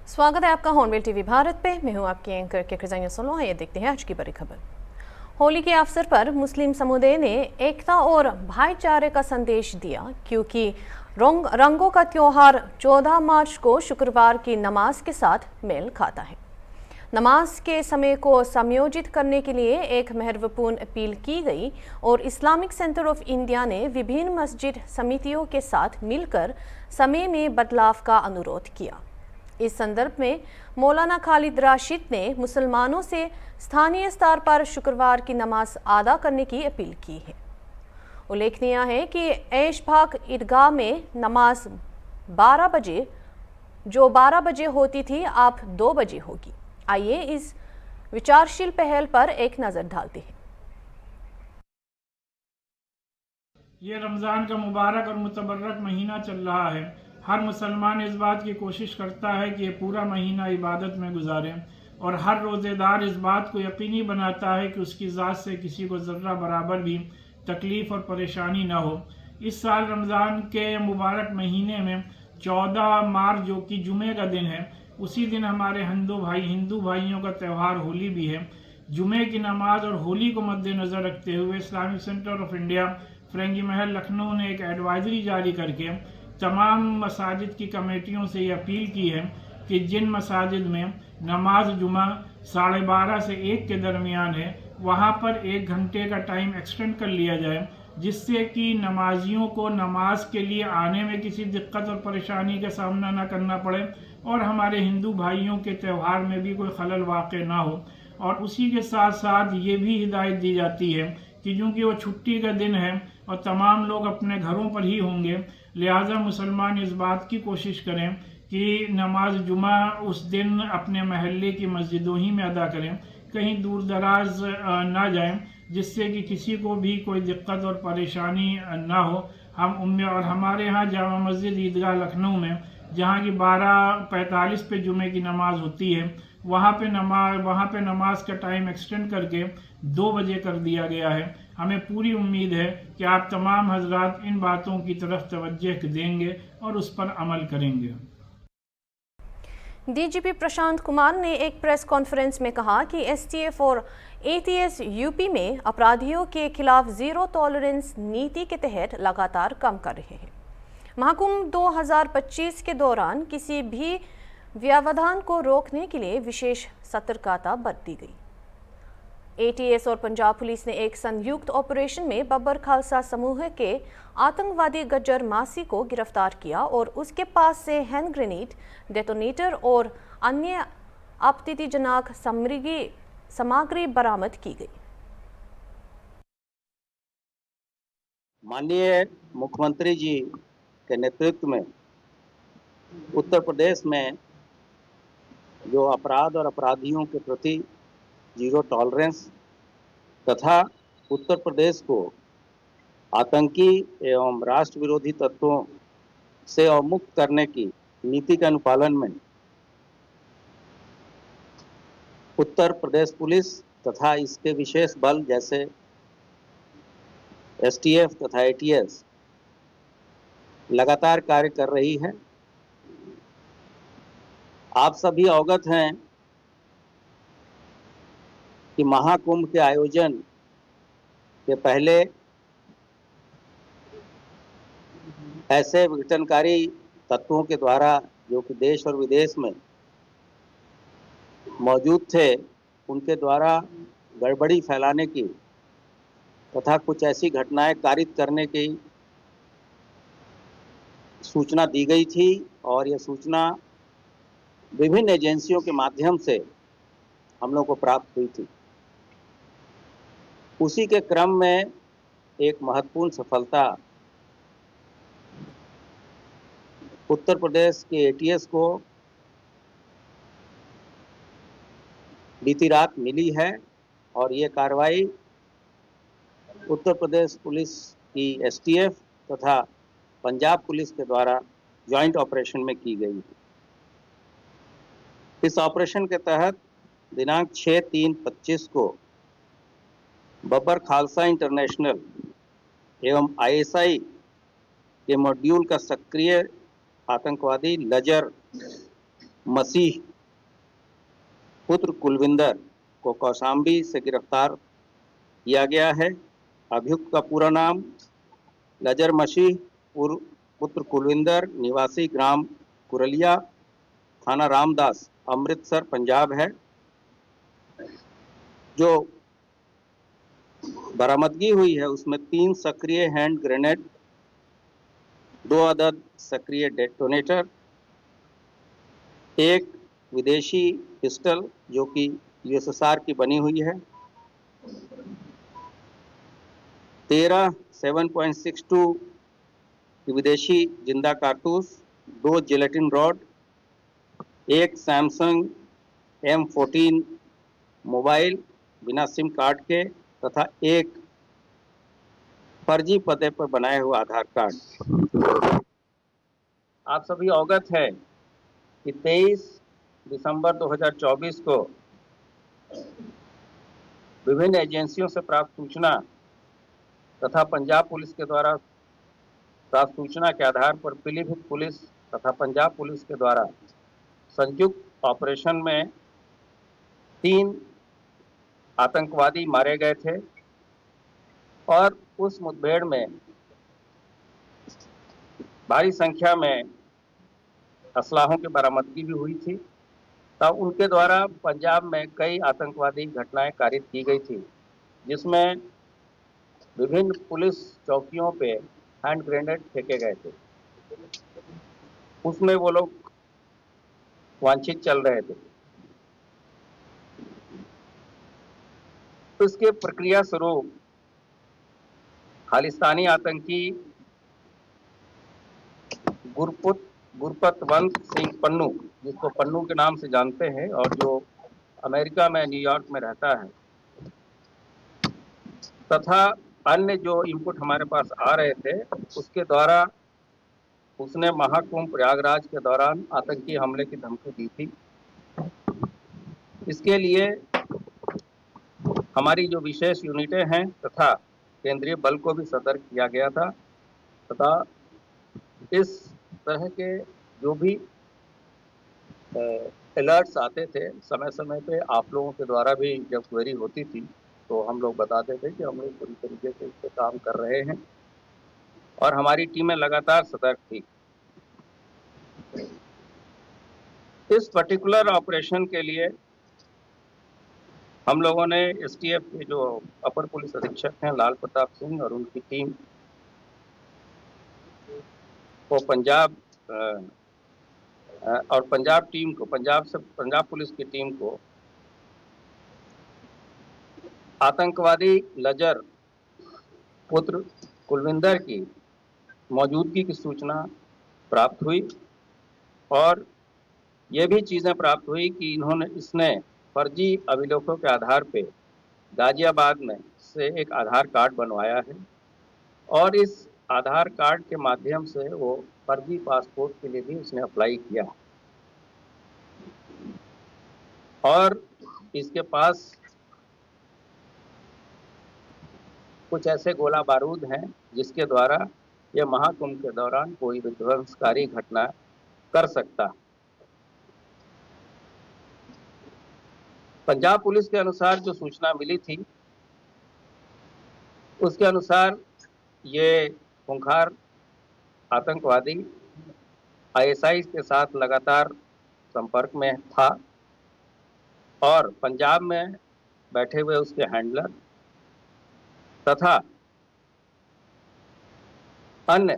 स्वागत है आपका हॉर्नबिल टीवी भारत पे। मैं हूं आपकी एंकर के खजानिया सोलो। ये देखते हैं आज की बड़ी खबर। होली के अवसर पर मुस्लिम समुदाय ने एकता और भाईचारे का संदेश दिया, क्योंकि रंगों का त्योहार 14 मार्च को शुक्रवार की नमाज के साथ मेल खाता है। नमाज के समय को समायोजित करने के लिए एक महत्वपूर्ण अपील की गई और इस्लामिक सेंटर ऑफ इंडिया ने विभिन्न मस्जिद समितियों के साथ मिलकर समय में बदलाव का अनुरोध किया। इस संदर्भ में मौलाना खालिद राशिद ने मुसलमानों से स्थानीय स्तर पर शुक्रवार की नमाज अदा करने की अपील की है। उल्लेखनीय है कि ऐशबाग ईदगाह में नमाज 12 बजे होती थी, अब 2 बजे होगी। आइए इस विचारशील पहल पर एक नजर डालते हैं। ये रमज़ान का मुबारक और मुतबर्रक महीना चल रहा है। हर मुसलमान इस बात की कोशिश करता है कि ये पूरा महीना इबादत में गुजारे और हर रोज़ेदार इस बात को यकीनी बनाता है कि उसकी ज़ात से किसी को ज़र्रा बराबर भी तकलीफ़ और परेशानी न हो। इस साल रमज़ान के मुबारक महीने में 14 मार्च जो कि जुमे का दिन है, उसी दिन हमारे हिंदू भाइयों का त्यौहार होली भी है। जुमे की नमाज और होली को मद्देनज़र रखते हुए इस्लामिक सेंटर ऑफ इंडिया फिरंगी महल लखनऊ ने एक एडवाइजरी जारी करके तमाम मसाजिद की कमेटियों से ये अपील की है कि जिन मसाजिद में नमाज जुमा 12:30 से 1 के दरमियान है, वहाँ पर 1 घंटे का टाइम एक्सटेंड कर लिया जाए, जिससे कि नमाजियों को नमाज के लिए आने में किसी दिक्कत और परेशानी का सामना न करना पड़े और हमारे हिंदू भाइयों के त्यौहार में भी कोई खलल वाक़ ना हो। और उसी के साथ साथ ये भी हिदायत दी जाती है कि क्योंकि वो छुट्टी का दिन है और तमाम लोग अपने घरों पर ही होंगे, लिहाजा मुसलमान इस बात की कोशिश करें कि नमाज जुमा उस दिन अपने महल्ले की मस्जिदों ही में अदा करें, कहीं दूर दराज ना जाएं, जिससे कि किसी को भी कोई दिक्कत और परेशानी ना हो। और हमारे यहाँ जामा मस्जिद ईदगाह लखनऊ में, जहाँ की 12:45 पे जुमे की नमाज होती है, वहाँ पे नमाज का टाइम एक्सटेंड करके 2 बजे कर दिया गया है। हमें पूरी उम्मीद है कि आप तमाम हजरात इन बातों की तरफ तवज्जो देंगे और उस पर अमल करेंगे। डीजीपी प्रशांत कुमार ने एक प्रेस कॉन्फ्रेंस में कहा कि एसटीएफ और एटीएस यूपी में अपराधियों के खिलाफ जीरो टॉलरेंस नीति के तहत लगातार काम कर रहे हैं। महाकुंभ 2025 के दौरान किसी भी व्यवधान को रोकने के लिए विशेष सतर्कता बरती गई। एटीएस और पंजाब पुलिस ने एक संयुक्त ऑपरेशन में बब्बर खालसा समूह के आतंकवादी गज्जर मासी को गिरफ्तार किया और उसके पास से हैंड ग्रेनेड, डेटोनेटर और अन्य आपत्तिजनक सामग्री बरामद की गई। माननीय मुख्यमंत्री जी के नेतृत्व में उत्तर प्रदेश में जो अपराध और अपराधियों के प्रति जीरो टॉलरेंस तथा उत्तर प्रदेश को आतंकी एवं राष्ट्र विरोधी तत्वों से अवमुक्त करने की नीति के अनुपालन में उत्तर प्रदेश पुलिस तथा इसके विशेष बल जैसे एसटीएफ तथा एटीएस लगातार कार्य कर रही है। आप सभी अवगत हैं कि महाकुंभ के आयोजन के पहले ऐसे विघटनकारी तत्वों के द्वारा जो कि देश और विदेश में मौजूद थे, उनके द्वारा गड़बड़ी फैलाने की तथा कुछ ऐसी घटनाएं कारित करने की सूचना दी गई थी और यह सूचना विभिन्न एजेंसियों के माध्यम से हम लोग को प्राप्त हुई थी। उसी के क्रम में एक महत्वपूर्ण सफलता उत्तर प्रदेश के एटीएस को बीती रात मिली है और ये कार्रवाई उत्तर प्रदेश पुलिस की एसटीएफ तथा पंजाब पुलिस के द्वारा जॉइंट ऑपरेशन में की गई है। इस ऑपरेशन के तहत दिनांक 6/3/25 को बब्बर खालसा इंटरनेशनल एवं आईएसआई के मॉड्यूल का सक्रिय आतंकवादी लजर मसीह पुत्र कुलविंदर को कौशाम्बी से गिरफ्तार किया गया है। अभियुक्त का पूरा नाम लजर मसीह पुत्र कुलविंदर, निवासी ग्राम कुरलिया, थाना रामदास, अमृतसर, पंजाब है। जो बरामदगी हुई है उसमें 3 सक्रिय हैंड ग्रेनेड, 2 अदद सक्रिय डेटोनेटर, 1 विदेशी पिस्टल जो कि यूएसएसआर की बनी हुई है, 13 7.62 विदेशी जिंदा कारतूस, 2 gelatin rod, 1 Samsung M14 mobile बिना सिम कार्ड के तथा 1 फर्जी पते पर बनाए हुए आधार कार्ड। आप सभी अवगत है कि 23 दिसंबर 2024 को विभिन्न एजेंसियों से प्राप्त सूचना तथा पंजाब पुलिस के द्वारा प्राप्त सूचना के आधार पर पीलीभीत पुलिस तथा पंजाब पुलिस के द्वारा संयुक्त ऑपरेशन में 3 आतंकवादी मारे गए थे और उस मुठभेड़ में भारी संख्या में असलाहों की बरामदगी भी हुई थी। तब उनके द्वारा पंजाब में कई आतंकवादी घटनाएं कारित की गई थी, जिसमें विभिन्न पुलिस चौकियों पे हैंड ग्रेनेड फेंके गए थे। उसमें वो लोग वांछित चल रहे थे। इसके प्रक्रिया स्वरूप खालिस्तानी आतंकी गुरपतवंत सिंह पन्नू, जिसको पन्नू के नाम से जानते हैं और जो अमेरिका में न्यूयॉर्क में रहता है, तथा अन्य जो इनपुट हमारे पास आ रहे थे उसके द्वारा उसने महाकुंभ प्रयागराज के दौरान आतंकी हमले की धमकी दी थी। इसके लिए हमारी जो विशेष यूनिटें हैं तथा केंद्रीय बल को भी सतर्क किया गया था तथा इस तरह के जो भी अलर्ट्स आते थे समय समय पे आप लोगों के द्वारा भी जब क्वेरी होती थी तो हम लोग बताते थे कि हम लोग पूरी तरीके से इस पर काम कर रहे हैं और हमारी टीमें लगातार सतर्क थी। इस पर्टिकुलर ऑपरेशन के लिए हम लोगों ने एसटीएफ के जो अपर पुलिस अधीक्षक हैं लाल प्रताप सिंह और उनकी टीम को पंजाब पुलिस की टीम को आतंकवादी लजर पुत्र कुलविंदर की मौजूदगी की सूचना प्राप्त हुई और ये भी चीज़ें प्राप्त हुई कि इसने फर्जी अभिलेखों के आधार पे गाजियाबाद में से एक आधार कार्ड बनवाया है और इस आधार कार्ड के माध्यम से वो फर्जी पासपोर्ट के लिए भी उसने अप्लाई किया और इसके पास कुछ ऐसे गोला बारूद हैं जिसके द्वारा यह महाकुंभ के दौरान कोई विध्वंसकारी घटना कर सकता। पंजाब पुलिस के अनुसार जो सूचना मिली थी उसके अनुसार ये खूंखार आतंकवादी आईएसआई के साथ लगातार संपर्क में था और पंजाब में बैठे हुए उसके हैंडलर तथा अन्य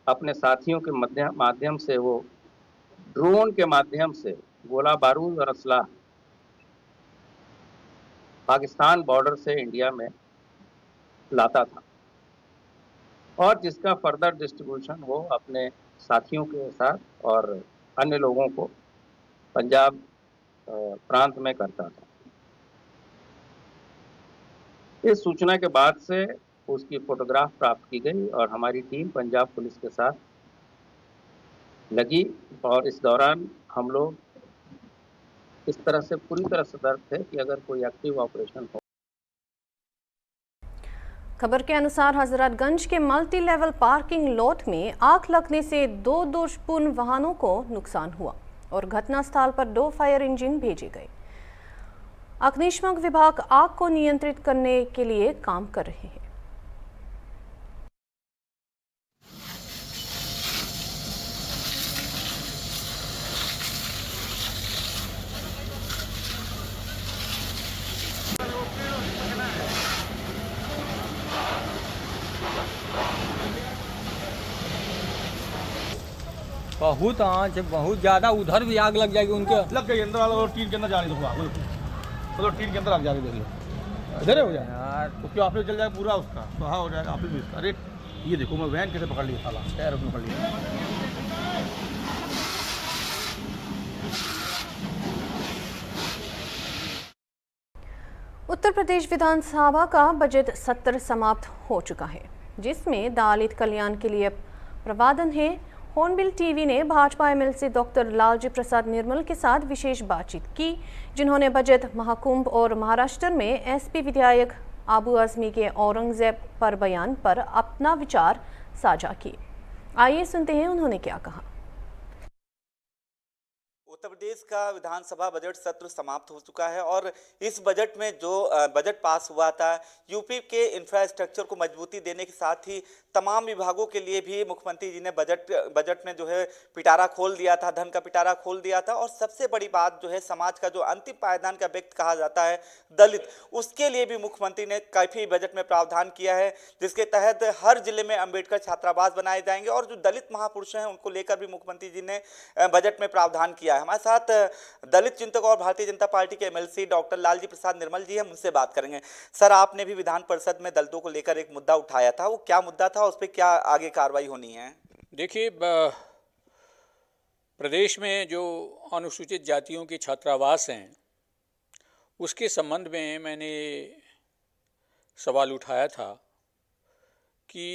अपने साथियों के माध्यम से वो ड्रोन के माध्यम से गोला बारूद और असलाह पाकिस्तान बॉर्डर से इंडिया में लाता था और जिसका फर्दर डिस्ट्रीब्यूशन वो अपने साथियों के साथ और अन्य लोगों को पंजाब प्रांत में करता था। इस सूचना के बाद से उसकी फोटोग्राफ प्राप्त की गई और हमारी टीम पंजाब पुलिस के साथ लगी और इस दौरान हम लोग इस तरह से पूरी तरह सतर्क थे कि अगर कोई एक्टिव ऑपरेशन हो। खबर के अनुसार हजरतगंज के मल्टी लेवल पार्किंग लॉट में आग लगने से 2 दोषपूर्ण वाहनों को नुकसान हुआ। और घटनास्थल पर 2 फायर इंजन भेजे गए। अग्निशमन विभाग आग को नियंत्रित करने के लिए काम कर रहे हैं। बहुत आँच, बहुत ज़्यादा, उधर भी आग लग जाएगी उनके। लग गई अंदर वाला, टीन के अंदर जा रही देखो मतलब टीन के अंदर आग जा रही, देख लो इधर हो जाए यार उसके ऑफिस चल जाएगा पूरा, उसका तो हाँ हो जाएगा ऑफिस भी उसका। अरे ये देखो मैं वैन कैसे पकड़ लिया, साला टायर उसमें पकड़ लिया। उत्तर प्रदेश विधानसभा का बजट सत्र समाप्त हो चुका है, जिसमें दलित कल्याण के लिए प्रावधान है। हॉर्नबिल टीवी ने भाजपा एमएलसी डॉक्टर लालजी प्रसाद निर्मल के साथ विशेष बातचीत की, जिन्होंने बजट महाकुंभ और महाराष्ट्र में एसपी विधायक आबू आजमी के औरंगजेब पर बयान पर अपना विचार साझा किए। आइए सुनते हैं उन्होंने क्या कहा। उत्तर प्रदेश का विधानसभा बजट सत्र समाप्त हो चुका है और इस बजट में जो बजट पास हुआ था, यूपी के इंफ्रास्ट्रक्चर को मजबूती देने के साथ ही तमाम विभागों के लिए भी मुख्यमंत्री जी ने बजट में जो है पिटारा खोल दिया था, धन का पिटारा खोल दिया था। और सबसे बड़ी बात जो है, समाज का जो अंतिम पायदान का व्यक्ति कहा जाता है दलित, उसके लिए भी मुख्यमंत्री ने काफ़ी बजट में प्रावधान किया है, जिसके तहत हर जिले में अंबेडकर छात्रावास बनाए जाएंगे और जो दलित महापुरुष हैं उनको लेकर भी मुख्यमंत्री जी ने बजट में प्रावधान किया है। हमारे साथ दलित चिंतक और भारतीय जनता पार्टी के एमएलसी डॉक्टर लालजी प्रसाद निर्मल जी हैं, उनसे बात करेंगे। सर, आपने भी विधान परिषद में दलितों को लेकर एक मुद्दा उठाया था, वो क्या मुद्दा था, उस पर क्या आगे कार्रवाई होनी है? देखिए, प्रदेश में जो अनुसूचित जातियों के छात्रावास हैं, उसके संबंध में मैंने सवाल उठाया था कि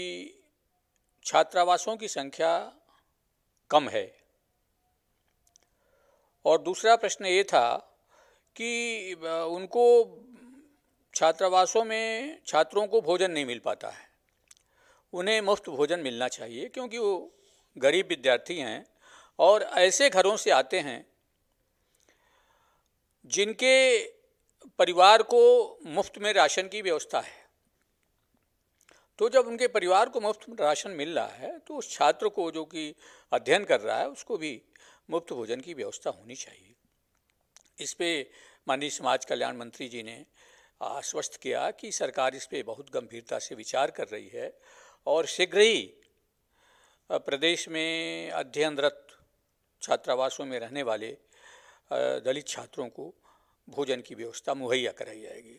छात्रावासों की संख्या कम है, और दूसरा प्रश्न ये था कि उनको छात्रावासों में छात्रों को भोजन नहीं मिल पाता है। उन्हें मुफ्त भोजन मिलना चाहिए, क्योंकि वो गरीब विद्यार्थी हैं और ऐसे घरों से आते हैं जिनके परिवार को मुफ्त में राशन की व्यवस्था है। तो जब उनके परिवार को मुफ्त राशन मिल रहा है, तो उस छात्र को जो कि अध्ययन कर रहा है उसको भी मुफ्त भोजन की व्यवस्था होनी चाहिए। इस पे माननीय समाज कल्याण मंत्री जी ने आश्वस्त किया कि सरकार इस पे बहुत गंभीरता से विचार कर रही है और शीघ्र ही प्रदेश में अध्ययनरत छात्रावासों में रहने वाले दलित छात्रों को भोजन की व्यवस्था मुहैया कराई जाएगी।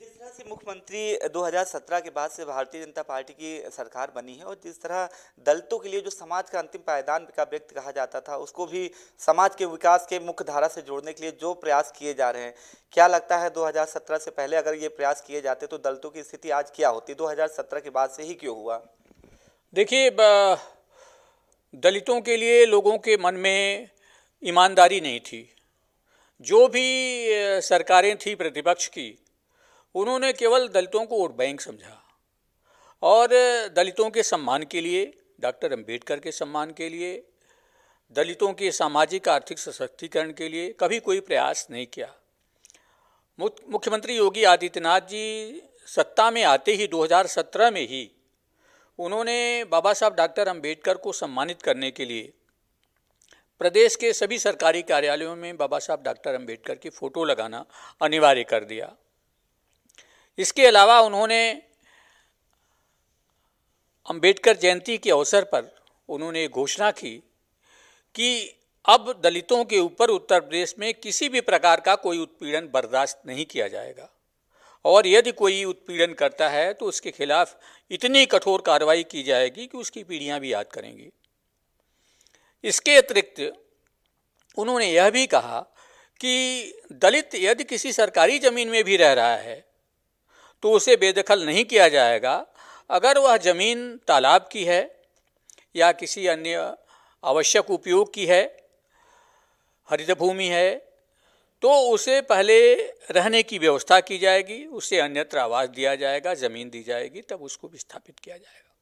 जिस तरह से मुख्यमंत्री 2017 के बाद से भारतीय जनता पार्टी की सरकार बनी है और जिस तरह दलितों के लिए जो समाज का अंतिम पायदान का व्यक्ति कहा जाता था, उसको भी समाज के विकास के मुख्य धारा से जोड़ने के लिए जो प्रयास किए जा रहे हैं, क्या लगता है 2017 से पहले अगर ये प्रयास किए जाते तो दलितों की स्थिति आज क्या होती? 2017 के बाद से ही क्यों हुआ? देखिए, दलितों के लिए लोगों के मन में ईमानदारी नहीं थी। जो भी सरकारें थी प्रतिपक्ष की, उन्होंने केवल दलितों को वोट बैंक समझा और दलितों के सम्मान के लिए, डॉक्टर अंबेडकर के सम्मान के लिए, दलितों के सामाजिक आर्थिक सशक्तिकरण के लिए कभी कोई प्रयास नहीं किया। मुख्यमंत्री योगी आदित्यनाथ जी सत्ता में आते ही 2017 में ही उन्होंने बाबा साहब डॉक्टर अंबेडकर को सम्मानित करने के लिए प्रदेश के सभी सरकारी कार्यालयों में बाबा साहब डॉक्टर अंबेडकर की फ़ोटो लगाना अनिवार्य कर दिया। इसके अलावा उन्होंने अंबेडकर जयंती के अवसर पर उन्होंने घोषणा की कि अब दलितों के ऊपर उत्तर प्रदेश में किसी भी प्रकार का कोई उत्पीड़न बर्दाश्त नहीं किया जाएगा और यदि कोई उत्पीड़न करता है तो उसके खिलाफ इतनी कठोर कार्रवाई की जाएगी कि उसकी पीढ़ियां भी याद करेंगी। इसके अतिरिक्त उन्होंने यह भी कहा कि दलित यदि किसी सरकारी ज़मीन में भी रह रहा है तो उसे बेदखल नहीं किया जाएगा। अगर वह ज़मीन तालाब की है या किसी अन्य आवश्यक उपयोग की है, हरित भूमि है, तो उसे पहले रहने की व्यवस्था की जाएगी, उसे अन्यत्र आवास दिया जाएगा, ज़मीन दी जाएगी, तब उसको विस्थापित किया जाएगा।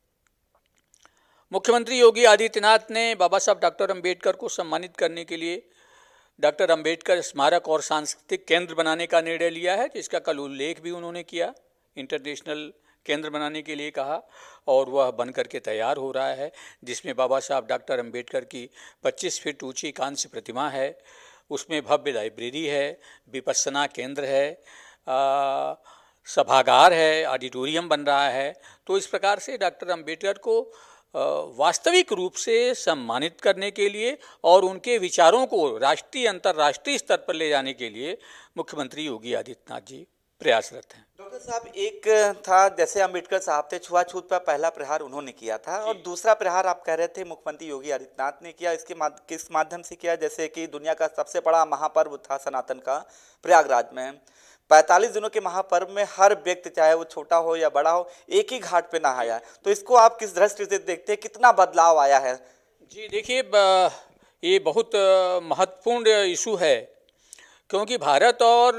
मुख्यमंत्री योगी आदित्यनाथ ने बाबा साहब डॉक्टर अंबेडकर को सम्मानित करने के लिए डॉक्टर अंबेडकर स्मारक और सांस्कृतिक केंद्र बनाने का निर्णय लिया है, जिसका कल उल्लेख भी उन्होंने किया। इंटरनेशनल केंद्र बनाने के लिए कहा और वह बन करके तैयार हो रहा है, जिसमें बाबा साहब डॉक्टर अंबेडकर की 25 फीट ऊंची कांस्य प्रतिमा है, उसमें भव्य लाइब्रेरी है, विपस्सना केंद्र है, सभागार है, ऑडिटोरियम बन रहा है। तो इस प्रकार से डॉक्टर अंबेडकर को वास्तविक रूप से सम्मानित करने के लिए और उनके विचारों को राष्ट्रीय अंतर्राष्ट्रीय स्तर पर ले जाने के लिए मुख्यमंत्री योगी आदित्यनाथ जी प्रयासरत हैं। डॉक्टर साहब, एक था जैसे अंबेडकर साहब थे, छुआछूत पर पहला प्रहार उन्होंने किया था और दूसरा प्रहार आप कह रहे थे मुख्यमंत्री योगी आदित्यनाथ ने किया। इसके किस माध्यम से किया? जैसे कि दुनिया का सबसे बड़ा महापर्व था सनातन का, प्रयागराज में 45 दिनों के महापर्व में हर व्यक्ति, चाहे वो छोटा हो या बड़ा हो, एक ही घाट पे नहाया। तो इसको आप किस दृष्टि से देखते हैं, कितना बदलाव आया है? जी देखिए, ये बहुत महत्वपूर्ण इशू है, क्योंकि भारत और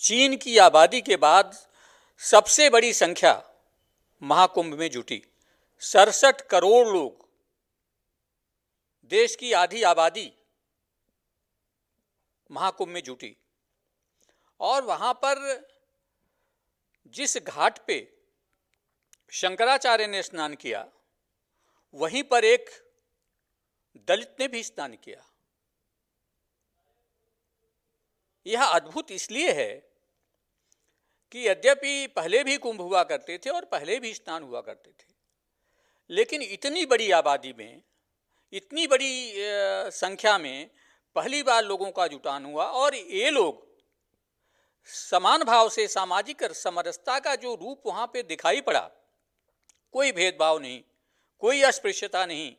चीन की आबादी के बाद सबसे बड़ी संख्या महाकुंभ में जुटी। 67 करोड़ लोग, देश की आधी आबादी महाकुंभ में जुटी और वहाँ पर जिस घाट पे शंकराचार्य ने स्नान किया, वहीं पर एक दलित ने भी स्नान किया। यह अद्भुत इसलिए है कि यद्यपि पहले भी कुंभ हुआ करते थे और पहले भी स्नान हुआ करते थे, लेकिन इतनी बड़ी आबादी में, इतनी बड़ी संख्या में पहली बार लोगों का जुटान हुआ और ये लोग समान भाव से सामाजिक समरसता का जो रूप वहाँ पे दिखाई पड़ा, कोई भेदभाव नहीं, कोई अस्पृश्यता नहीं,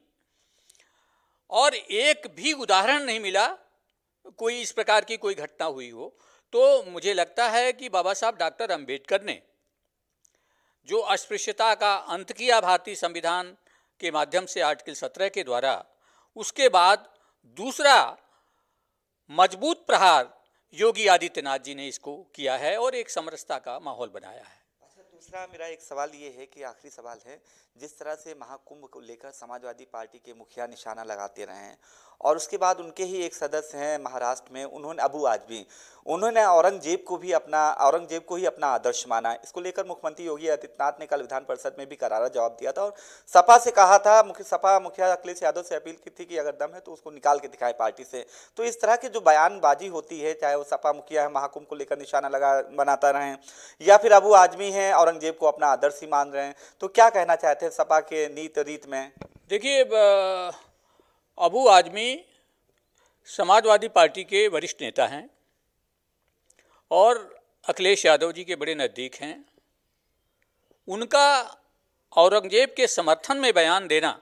और एक भी उदाहरण नहीं मिला कोई इस प्रकार की कोई घटना हुई हो। तो मुझे लगता है कि बाबा साहब डॉक्टर अंबेडकर ने जो अस्पृश्यता का अंत किया भारतीय संविधान के माध्यम से आर्टिकल 17 के द्वारा, उसके बाद दूसरा मजबूत प्रहार योगी आदित्यनाथ जी ने इसको किया है और एक समरसता का माहौल बनाया है। अच्छा, दूसरा मेरा एक सवाल ये है कि आखिरी सवाल है, जिस तरह से महाकुंभ को लेकर समाजवादी पार्टी के मुखिया निशाना लगाते रहे हैं और उसके बाद उनके ही एक सदस्य हैं महाराष्ट्र में, उन्होंने अबू आजमी, उन्होंने औरंगजेब को ही अपना आदर्श माना। इसको लेकर मुख्यमंत्री योगी आदित्यनाथ ने कल विधान परिषद में भी करारा जवाब दिया था और सपा से कहा था, सपा मुखिया अखिलेश यादव से अपील की थी कि अगर दम है तो उसको निकाल के दिखाए पार्टी से। तो इस तरह की जो बयानबाजी होती है, चाहे वो सपा मुखिया है महाकुंभ को लेकर निशाना बनाता रहें या फिर अबू आजमी हैं औरंगजेब को अपना आदर्श ही मान रहे हैं, तो क्या कहना चाहते हैं सपा के नीत रीत में? देखिए, अबू आजमी समाजवादी पार्टी के वरिष्ठ नेता हैं और अखिलेश यादव जी के बड़े नज़दीक हैं। उनका औरंगजेब के समर्थन में बयान देना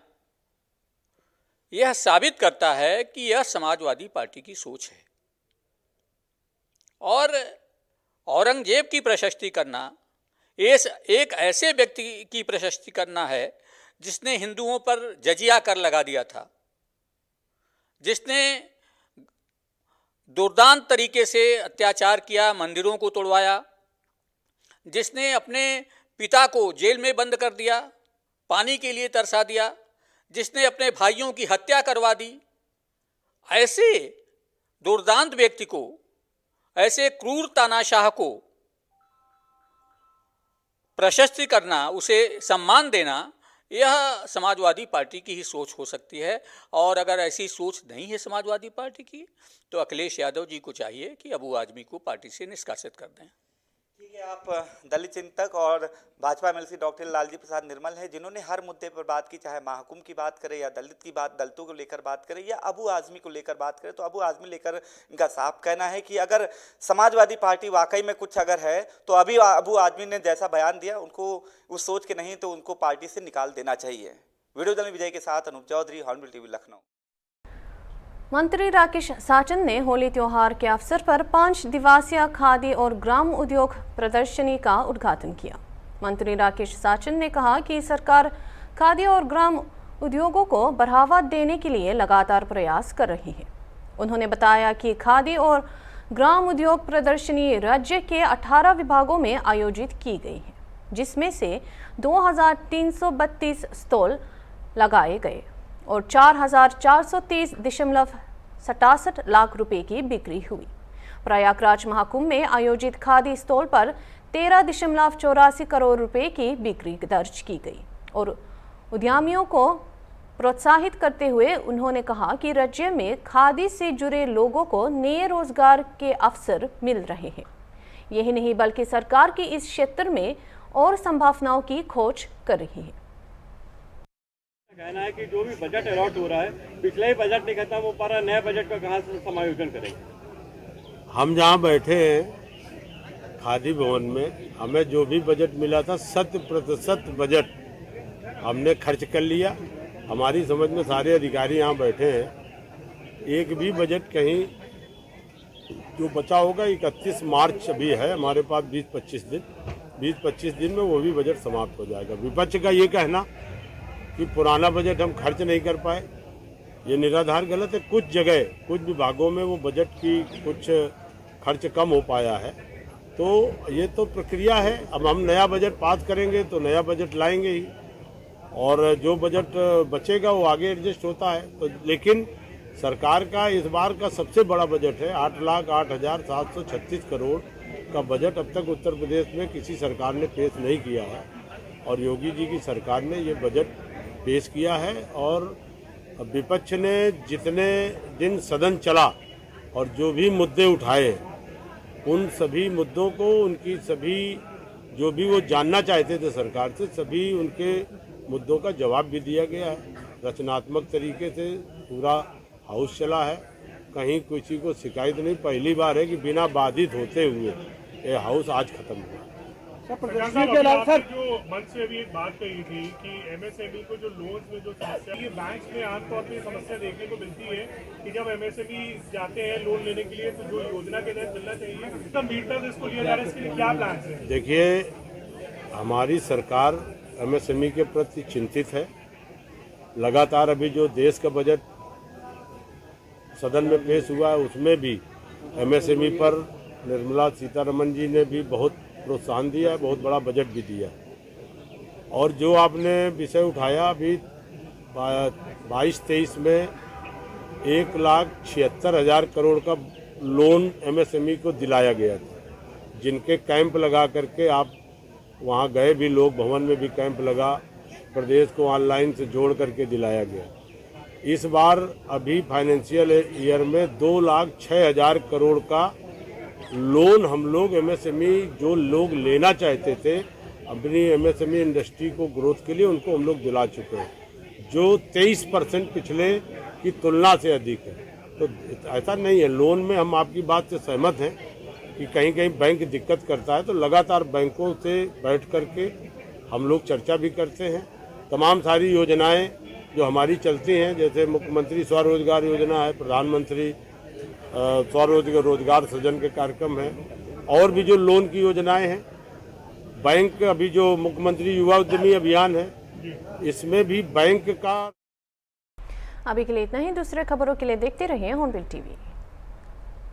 यह साबित करता है कि यह समाजवादी पार्टी की सोच है और औरंगजेब की प्रशस्ति करना एक ऐसे व्यक्ति की प्रशस्ति करना है जिसने हिंदुओं पर जजिया कर लगा दिया था, जिसने दुर्दांत तरीके से अत्याचार किया, मंदिरों को तोड़वाया, जिसने अपने पिता को जेल में बंद कर दिया, पानी के लिए तरसा दिया, जिसने अपने भाइयों की हत्या करवा दी। ऐसे दुर्दांत व्यक्ति को, ऐसे क्रूर तानाशाह को प्रशस्ति करना, उसे सम्मान देना, यह समाजवादी पार्टी की ही सोच हो सकती है। और अगर ऐसी सोच नहीं है समाजवादी पार्टी की, तो अखिलेश यादव जी को चाहिए कि अबू आजमी को पार्टी से निष्कासित कर दें। ठीक है, आप दलित चिंतक और भाजपा एमएलसी डॉक्टर लालजी प्रसाद निर्मल हैं, जिन्होंने हर मुद्दे पर बात की, चाहे महाकुंभ की बात करें या दलितों को लेकर बात करें या अबू आजमी को लेकर बात करें। तो अबू आजमी लेकर इनका साफ कहना है कि अगर समाजवादी पार्टी वाकई में कुछ अगर है तो अभी अबू आजमी ने जैसा बयान दिया, उनको उस सोच के नहीं तो उनको पार्टी से निकाल देना चाहिए। वीडियो जर्नलिस्ट विजय के साथ अनूप चौधरी, हॉर्नबिल टीवी, लखनऊ। मंत्री राकेश साचन ने होली त्योहार के अवसर पर 5 दिवसीय खादी और ग्राम उद्योग प्रदर्शनी का उद्घाटन किया। मंत्री राकेश साचन ने कहा कि सरकार खादी और ग्राम उद्योगों को बढ़ावा देने के लिए लगातार प्रयास कर रही है। उन्होंने बताया कि खादी और ग्राम उद्योग प्रदर्शनी राज्य के 18 विभागों में आयोजित की गई है, जिसमें से 2332 स्टॉल लगाए गए और 4430.5 67 लाख रुपए की बिक्री हुई। प्रयागराज महाकुंभ में आयोजित खादी स्टॉल पर 13.84 करोड़ रुपए की बिक्री दर्ज की गई और उद्यमियों को प्रोत्साहित करते हुए उन्होंने कहा कि राज्य में खादी से जुड़े लोगों को नए रोजगार के अवसर मिल रहे हैं। यही नहीं बल्कि सरकार की इस क्षेत्र में और संभावनाओं की खोज कर रही है। कहना है कि जो भी बजट अलॉट हो रहा है, पिछले ही बजट नहीं खत्म हो पा रहा, नया बजट का कहाँ से समायोजन करेंगे? हम जहाँ बैठे हैं खादी भवन में, हमें जो भी बजट मिला था 100% बजट हमने खर्च कर लिया। हमारी समझ में सारे अधिकारी यहाँ बैठे हैं, एक भी बजट कहीं जो बचा होगा 31 मार्च अभी है हमारे पास 20-25 दिन में वो भी बजट समाप्त हो जाएगा। विपक्ष का ये कहना कि पुराना बजट हम खर्च नहीं कर पाए, ये निराधार गलत है। कुछ जगह कुछ विभागों में वो बजट की कुछ खर्च कम हो पाया है, तो ये तो प्रक्रिया है। अब हम नया बजट पास करेंगे तो नया बजट लाएंगे ही, और जो बजट बचेगा वो आगे एडजस्ट होता है। तो लेकिन सरकार का इस बार का सबसे बड़ा बजट है, 8,08,736 करोड़ का बजट अब तक उत्तर प्रदेश में किसी सरकार ने पेश नहीं किया है, और योगी जी की सरकार ने ये बजट पेश किया है। और विपक्ष ने जितने दिन सदन चला और जो भी मुद्दे उठाए, उन सभी मुद्दों को, उनकी सभी जो भी वो जानना चाहते थे सरकार से, सभी उनके मुद्दों का जवाब भी दिया गया है। रचनात्मक तरीके से पूरा हाउस चला है, कहीं किसी को शिकायत नहीं। पहली बार है कि बिना बाधित होते हुए ये हाउस आज खत्म हुआ। सर, जो मंच से अभी एक बात कही थी कि एमएसएमई को जो लोन में जो समस्या, ये बैंक में आमतौर पर समस्या देखने को मिलती है कि जब एमएसएमई जाते हैं लोन लेने के लिए तो जो योजना के तहत मिलना चाहिए गंभीरता इसको लिया जा रहा है, इसके लिए क्या प्लान है? देखिए, हमारी सरकार एमएसएमई के प्रति चिंतित है। लगातार अभी जो देश का बजट सदन में पेश हुआ है उसमें भी एमएसएमई पर निर्मला सीतारमण जी ने भी बहुत प्रोत्साहन दिया है, बहुत बड़ा बजट भी दिया है। और जो आपने विषय उठाया अभी 22-23 में 1,76,000 करोड़ का लोन एमएसएमई को दिलाया गया था, जिनके कैंप लगा करके आप वहाँ गए भी, लोग भवन में भी कैंप लगा, प्रदेश को ऑनलाइन से जोड़ करके दिलाया गया। इस बार अभी फाइनेंशियल ईयर में 2,06,000 करोड़ का लोन हम लोग एमएसएमई जो लोग लेना चाहते थे अपनी एमएसएमई इंडस्ट्री को ग्रोथ के लिए, उनको हम लोग दिला चुके हैं, जो 23% पिछले की तुलना से अधिक है। तो ऐसा नहीं है, लोन में हम आपकी बात से सहमत हैं कि कहीं कहीं बैंक दिक्कत करता है, तो लगातार बैंकों से बैठ करके हम लोग चर्चा भी करते हैं। तमाम सारी योजनाएं जो हमारी चलती हैं, जैसे मुख्यमंत्री स्वरोजगार योजना है, प्रधानमंत्री स्वरोजगार सृजन के कार्यक्रम है, और भी जो लोन की योजनाएं हैं, बैंक अभी जो मुख्यमंत्री युवा उद्यमी अभियान है, इसमें भी बैंक का। अभी के लिए इतना ही। दूसरे खबरों के लिए देखते रहिए हॉर्नबिल टीवी।